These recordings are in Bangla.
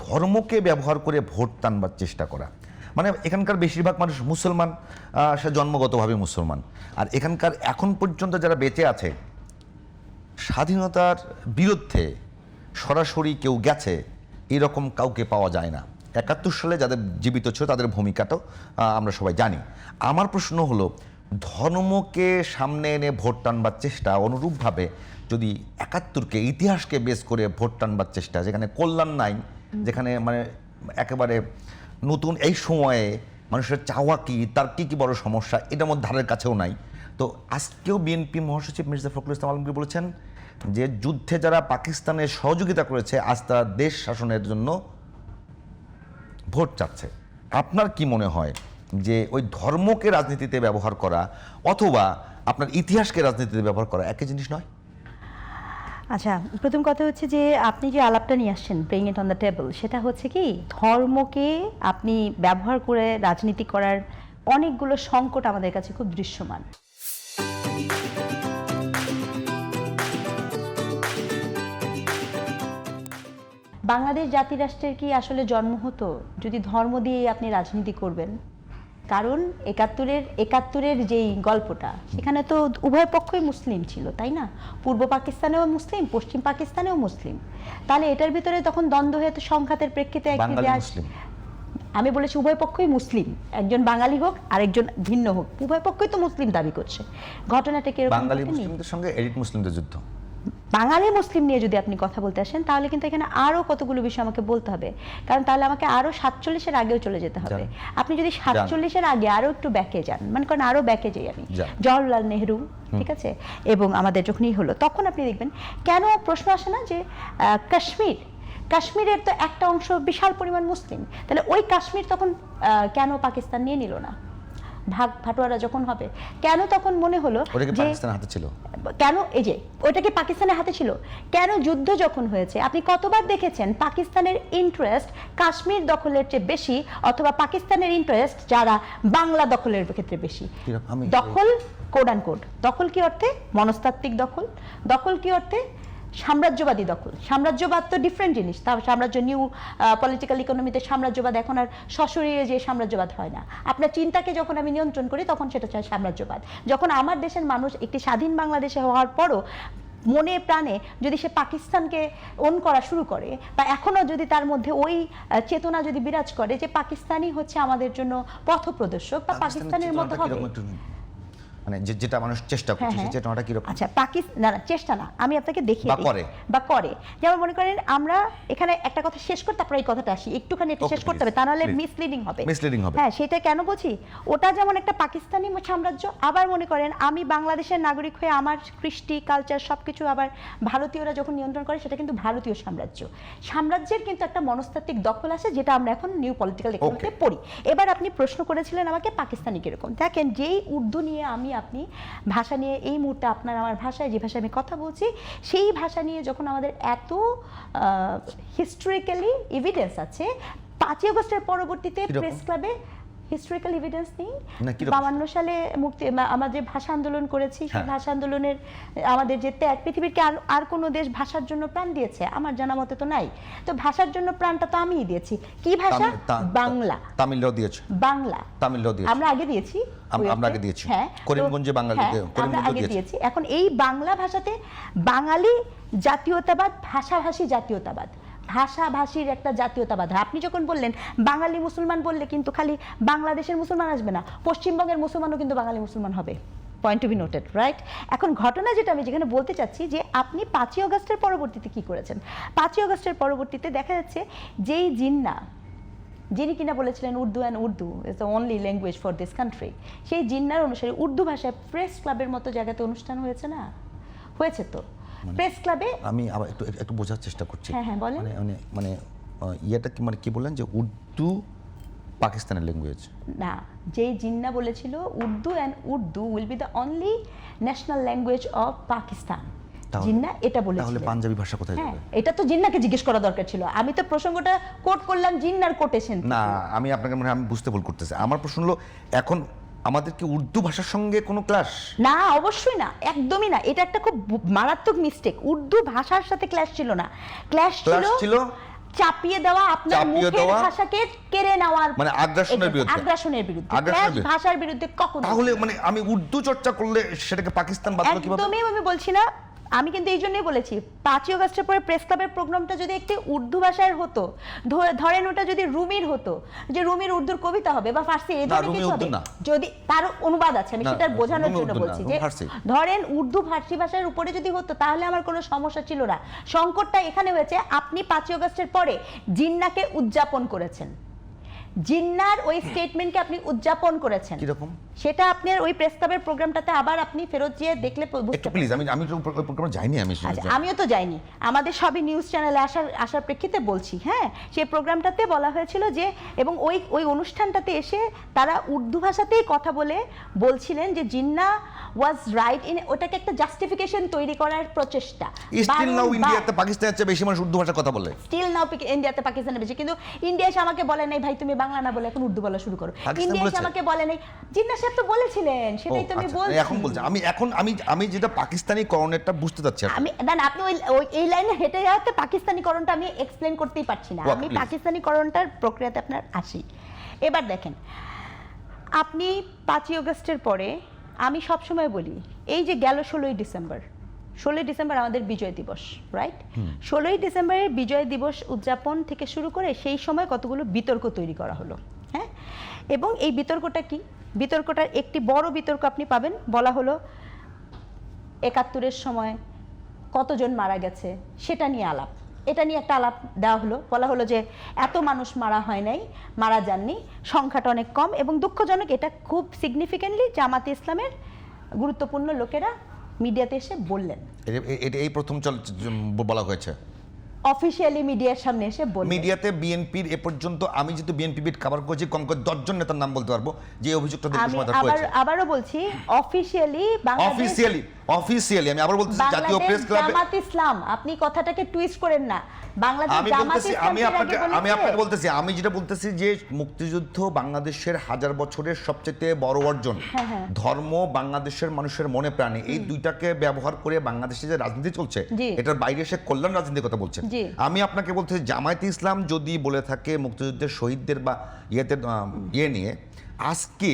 ধর্মকে ব্যবহার করে ভোট টানবার চেষ্টা করা, মানে এখানকার বেশিরভাগ মানুষ মুসলমান, সে জন্মগতভাবে মুসলমান, আর এখানকার এখন পর্যন্ত যারা বেঁচে আছে স্বাধীনতার বিরুদ্ধে সরাসরি কেউ গেছে এরকম কাউকে পাওয়া যায় না। 71 সালে যাদের জীবিত ছিল তাদের ভূমিকাটাও আমরা সবাই জানি। আমার প্রশ্ন হলো, ধর্মকে সামনে এনে ভোট টানবার চেষ্টা, অনুরূপভাবে যদি 71কে ইতিহাসকে বেস করে ভোট টানবার চেষ্টা, যেখানে কল্যাণ নাই, যেখানে মানে একেবারে নতুন এই সময়ে মানুষের চাওয়া কি, তার কি কি বড় সমস্যা, এটার মধ্যে ধারের কাছেও নাই। তো আজকেও বিএনপি মহাসচিব মির্জা ফখরুল ইসলাম আলমগীর বলেছেন যে যুদ্ধে যারা পাকিস্তানের সহযোগিতা করেছে আজ তারা দেশ শাসনের জন্য ভোট চাচ্ছে। আপনার কি মনে হয় যে ওই ধর্মকে রাজনীতিতে ব্যবহার করা অথবা আপনার ইতিহাসকে রাজনীতিতে ব্যবহার করা একই জিনিস নয়? আচ্ছা, প্রথম কথা হচ্ছে যে আপনি যে আলাপটা নিয়ে আসছেন, bring it on the table, সেটা হচ্ছে কি ধর্মকে আপনি ব্যবহার করে রাজনীতি করার অনেকগুলো সংকট আমাদের কাছে খুব দৃশ্যমান। বাংলাদেশ জাতিরাষ্ট্রের কি আসলে জন্ম হতো যদি ধর্ম দিয়েই আপনি রাজনীতি করবেন? কারণ একাত্তরের যেই গল্পটা, সেখানে তো উভয় পক্ষই মুসলিম ছিল, তাই না? পূর্ব পাকিস্তানেও মুসলিম, পশ্চিম পাকিস্তানেও মুসলিম। তাহলে এটার ভিতরে তখন দ্বন্দ্ব হয়ে সংঘাতের প্রেক্ষিতে আমি বলেছি উভয় পক্ষই মুসলিম, একজন বাঙালি হোক আরেকজন ভিন্ন হোক, উভয় পক্ষই তো মুসলিম দাবি করছে। ঘটনাটা কি বাঙালি মুসলিমদের সঙ্গে এলিট মুসলিমদের যুদ্ধ? বাঙালি মুসলিম নিয়ে যদি আপনি কথা বলতে আসেন তাহলে কিন্তু এখানে আরো কতগুলো বিষয় আমাকে বলতে হবে, কারণ তাহলে আমাকে আরো 47-এর আগেও চলে যেতে হবে। আপনি যদি 47-এর আগে আরো একটু ব্যাকে যান, মানে কারণ আরো ব্যাকে যাই আমি, জওহরলাল নেহরু, ঠিক আছে, এবং আমাদের যখনই হলো তখন আপনি দেখবেন কেন প্রশ্ন আসে না যে কাশ্মীরের তো একটা অংশ বিশাল পরিমাণ মুসলিম, তাহলে ওই কাশ্মীর তখন কেন পাকিস্তান নিয়ে নিল না? ভাগ ভাটোয়ারা যখন হবে কেন তখন মনে হলো যে পাকিস্তানের হাতে ছিল, কেন এই যে ওটা কি পাকিস্তানের হাতে ছিল? কেন যুদ্ধ যখন হয়েছে আপনি কতবার দেখেছেন পাকিস্তানের ইন্টারেস্ট কাশ্মীর দখলের চেয়ে বেশি, অথবা পাকিস্তানের ইন্টারেস্ট যারা বাংলা দখলের ক্ষেত্রে বেশি? দখল কোড অ্যান্ড কোড, দখল কি অর্থে মনস্তাত্ত্বিক দখল, দখল কি অর্থে সাম্রাজ্যবাদী দখল। সাম্রাজ্যবাদ তো ডিফারেন্ট জিনিস, তা সাম্রাজ্য নিউ পলিটিক্যাল ইকোনমিতে সাম্রাজ্যবাদ এখন আর সশরীরে যে সাম্রাজ্যবাদ হয় না। আপনার চিন্তাকে যখন আমি নিয়ন্ত্রণ করি তখন সেটা চাই সাম্রাজ্যবাদ। যখন আমার দেশের মানুষ একটি স্বাধীন বাংলাদেশে হওয়ার পরও মনে প্রাণে যদি সে পাকিস্তানকে ওন করা শুরু করে, বা এখনও যদি তার মধ্যে ওই চেতনা যদি বিরাজ করে যে পাকিস্তানই হচ্ছে আমাদের জন্য পথপ্রদর্শক বা পাকিস্তানের মতো হবে, মানে যেটা মানুষ চেষ্টা করছে সেই চেতনাটা কি রকম? আচ্ছা, না চেষ্টা না, আমি আপনাকে দেখিয়ে দিই বা করে। যেমন মনে করেন আমরা এখানে একটা কথা শেষ করতে, তারপরে এই কথাটা আসি, একটুখানি এটা শেষ করতে হবে, তা নাহলে মিসলিডিং হবে। হ্যাঁ, সেটা কেন বলছি, ওটা যেমন একটা পাকিস্তানি সাম্রাজ্য, আবার মনে করেন আমি বাংলাদেশের নাগরিক হয়ে আমার কৃষ্টি কালচার সবকিছু আবার ভারতীয়রা যখন নিয়ন্ত্রণ করে সেটা কিন্তু ভারতীয় সাম্রাজ্য। সাম্রাজ্যের কিন্তু একটা মনস্তাত্ত্বিক দখল আছে, যেটা আমরা এখন নিউ পলিটিক্যাল ইকোনমিতে পড়ি। এবার আপনি প্রশ্ন করেছিলেন আমাকে পাকিস্তানি কিরকম। দেখেন, যেই উর্দু নিয়ে আপনি ভাষা নিয়ে এই মুহূর্তে আপনার আমার ভাষায় যে ভাষায় আমি কথা বলছি, সেই ভাষা নিয়ে যখন আমাদের এত হিস্টোরিক্যালি এভিডেন্স আছে, 5ই আগস্টের পরবর্তীতে প্রেস ক্লাবে হিস্টোরিক্যাল এভিডেন্স নেই? 52 সালে আমরা যে ভাষা আন্দোলন করেছি, সেই ভাষা আন্দোলনের আমাদের যে ত্যাগ, পৃথিবীর কি আর কোনো দেশ ভাষার জন্য প্রাণ দিয়েছে? আমার জানা মতে তো নাই। তো ভাষার জন্য প্রাণটা তো আমিই দিয়েছি। কি ভাষা? বাংলা। তামিলরাও দিয়েছে, বাংলা তামিলরাও দিয়েছে, আমরা আগে দিয়েছি, আমরা আগে দিয়েছি, হ্যাঁ, করিমগঞ্জে বাঙালি দিয়েছি। এখন এই বাংলা ভাষাতে বাঙালি জাতীয়তাবাদ, ভাষাভাষী জাতীয়তাবাদ, ভাষাভাষীর একটা জাতীয়তাবাদ। আপনি যখন বললেন বাঙালি মুসলমান বললে কিন্তু খালি বাংলাদেশের মুসলমান আসবে না, পশ্চিমবঙ্গের মুসলমানও কিন্তু বাঙালি মুসলমান হবে। Point to be noted, right? এখন ঘটনা যেটা আমি যেখানে বলতে চাচ্ছি, যে আপনি 5ই আগস্টের পরবর্তীতে কি করেছেন? 5ই আগস্টের পরবর্তীতে দেখা যাচ্ছে যেই যিনি কিনা বলেছিলেন Urdu and Urdu is the only language for this country, সেই জিন্নার অনুসারে উর্দু ভাষায় প্রেস ক্লাবের মতো জায়গাতে অনুষ্ঠান হয়েছে না? হয়েছে তো প্রেস ক্লাবে। আমি আবার একটু বোঝার চেষ্টা করছি। হ্যাঁ হ্যাঁ, বলেন। মানে ইয়েটা কি, মানে কি বললেন যে উর্দু পাকিস্তানের ল্যাঙ্গুয়েজ? না, যেই জিন্না বলেছিল Urdu and Urdu will be the only national language of Pakistan, Jinnah এটা বলেছিল। তাহলে পাঞ্জাবি ভাষা কোথায় যাবে? এটা তো জিন্নাকে জিজ্ঞেস করা দরকার ছিল। আমি তো প্রসঙ্গটা কোট করলাম জিন্নার কোটেশন। না, আমি আপনাকে মনে হয় আমি বুঝতে ভুল করতেছি। আমার প্রশ্ন হলো, এখন আমাদের কি উর্দু ভাষার সঙ্গে কোনো ক্লাশ? না, অবশ্যই না, একদমই না। এটা একটা খুব মারাত্মক মিস্টেক। উর্দু ভাষার সাথে ক্লাশ ছিল না, ক্লাশ ছিল চাপিয়ে দেওয়া, আপনার মুখের ভাষাকে কেড়ে নেওয়ার, মানে আগ্রাসনের বিরুদ্ধে ভাষার বিরুদ্ধে কখনো। তাহলে মানে আমি উর্দু চর্চা করলে সেটাকে পাকিস্তান বাদলো কিভাবে? একদমই আমি বলছি না, আমি কিন্তু এই জন্যই বলেছি 5ই আগস্টের পরে প্রেস ক্লাবের প্রোগ্রামটা যদি একটি উর্দু ভাষায় হতো, ধরেন ওটা যদি রুমির হতো, যে রুমির উর্দুর কবিতা হবে বা ফার্সি এই ধরনের কিছু হবে, যদি তার অনুবাদ আছে, আমি সেটা বোঝানোর জন্য বলছি যে ধরেন উর্দু ফার্সি ভাষার উপরে যদি হতো তাহলে আমার কোনো সমস্যা ছিল না। সংকটটা এখানে হয়েছে আপনি 5ই আগস্টের পরে জিন্নাহকে উদযাপন করেছেন, জিন্নাহর ওই স্টেটমেন্টকে আপনি উদযাপন করেছেন। কিরকম সেটা আপনার ওই প্রেস ক্লাবের প্রোগ্রামটাতে আবার আপনি ফেরত গিয়ে দেখলে একটু প্লিজ, আমি তো প্রোগ্রামে যাইনি। আমিও তো যাইনি, আমাদের সবই নিউজ চ্যানেলে আসার প্রেক্ষিতে বলছি। হ্যাঁ, সেই প্রোগ্রামটাতে বলা হয়েছিল যে, এবং ওই অনুষ্ঠানটাতে এসে তারা উর্দু ভাষাতেই কথা বলছিলেন যে জিন্নাহ ওয়াজ রাইট ইন, ওটাকে একটা জাস্টিফিকেশন তৈরি করার প্রচেষ্টা। স্টিল নাও ইন্ডিয়াতে পাকিস্তানের চেয়ে বেশি মানুষ উর্দু ভাষা কথা বলে, স্টিল নাও ইন্ডিয়াতে পাকিস্তানের বেশি, কিন্তু ইন্ডিয়া এসে আমাকে বলে নাই ভাই তুমি বাংলা না বলে এখন উর্দু বলা শুরু করো। ইন্ডিয়া এসে আমাকে বলে নাই, জিন্নাহ সাহেব তো বলেছিলেন, সেটাই তো আমি বলছি। এখন বলছি আমি যেটা পাকিস্তানি করণেরটা বুঝতে চাচ্ছি। আমি আপনি এই লাইনে হেঁটে যাওয়াতে পাকিস্তানি করণটা আমি এক্সপ্লেইন করতেই পারছি না। আমি পাকিস্তানি করণটার প্রক্রিয়াতে আপনার আসি। এবার দেখেন, আপনি 5ই আগস্টের পরে আমি সব সময় বলি, এই যে গেল 16ই ডিসেম্বর আমাদের বিজয় দিবস, রাইট? 16ই ডিসেম্বরের বিজয় দিবস উদযাপন থেকে শুরু করে সেই সময় কতগুলো বিতর্ক তৈরি করা হলো। হ্যাঁ, এবং এই বিতর্কটা কি? বিতর্কটার একটি বড় বিতর্ক আপনি পাবেন, বলা হলো 71-এর সময় কতজন মারা গেছে সেটা নিয়ে আলাপ, এটা নিয়ে একটা আলাপ দেওয়া হলো। বলা হলো যে এত মানুষ মারা হয় নাই, মারা যাননি, সংখ্যাটা অনেক কম, এবং দুঃখজনক এটা খুব সিগনিফিকেন্টলি জামাতে ইসলামের গুরুত্বপূর্ণ লোকেরা মিডিয়াতে এসে বললেন। এই প্রথম বলা হয়েছে অফিশিয়ালি মিডিয়ার সামনে এসে বললেন। মিডিয়াতে বিএনপির এ পর্যন্ত আমি যেহেতু বিএনপি বিট কভার করেছি, কম করে 10 জন নেতার নাম বলতে পারবো যে অভিযোগটা দিতে সমাধান হয়েছে। আবারও বলছি, অফিশিয়ালি আমি আবার বলতেছি, জাতীয় প্রেস ক্লাব জামাত ইসলাম, আপনি কথাটাকে টুইস্ট করেন না। বাংলাদেশ জামাত ইসলাম, আমি আপনাকে বলতেছি, আমি যেটা বলতেছি যে মুক্তিযুদ্ধ বাংলাদেশের হাজার বছরের সবচেয়ে বড় অর্জন। ধর্ম বাংলাদেশের মানুষের মনে প্রাণে, এই দুইটাকে ব্যবহার করে বাংলাদেশে যে রাজনীতি চলছে, এটার বাইরে এসে কল্যাণ রাজনীতির কথা বলছেন। আমি আপনাকে বলতেছি, জামায়াতে ইসলাম যদি বলে থাকে মুক্তিযুদ্ধের শহীদদের বা ইয়ে নিয়ে, আজকে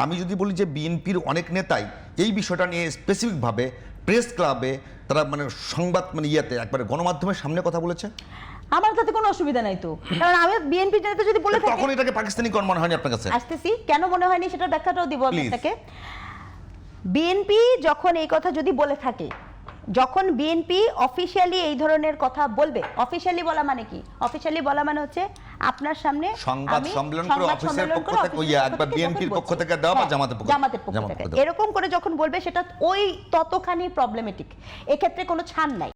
আমি যদি বলি যে বিএনপির অনেক নেতাই এই বিষয়টা নিয়ে স্পেসিফিকভাবে প্রেস ক্লাবে তারা মানে সংবাদ ইয়েতে একবারে গণমাধ্যমের সামনে কথা বলেছে, আমার তাতে কোনো অসুবিধা নাই তো। কারণ আমি বিএনপি নেতা যদি বলে থাকে, তখন এটাকে পাকিস্তানি কোন মনে হয়নি আপনার কাছে? আসতেছি, কেন মনে হয়নি সেটা ব্যাখ্যাটাও দিব আপনাকে। বিএনপি যখন এই কথা যদি বলে থাকে, যখন বিএনপি অফিশিয়ালি এই ধরনের কথা বলবে, অফিশিয়ালি বলা মানে কি? অফিশিয়ালি বলা মানে হচ্ছে আপনার সামনে সংবাদ সম্মেলন করে অফিসের পক্ষ থেকে একবার বিএনপির পক্ষ থেকে দেওয়া বা জামাতের পক্ষ থেকে, এরকম করে যখন বলবে সেটা ওই ততখানি প্রবলেমেটিক, এক্ষেত্রে কোনো ছাড় নাই।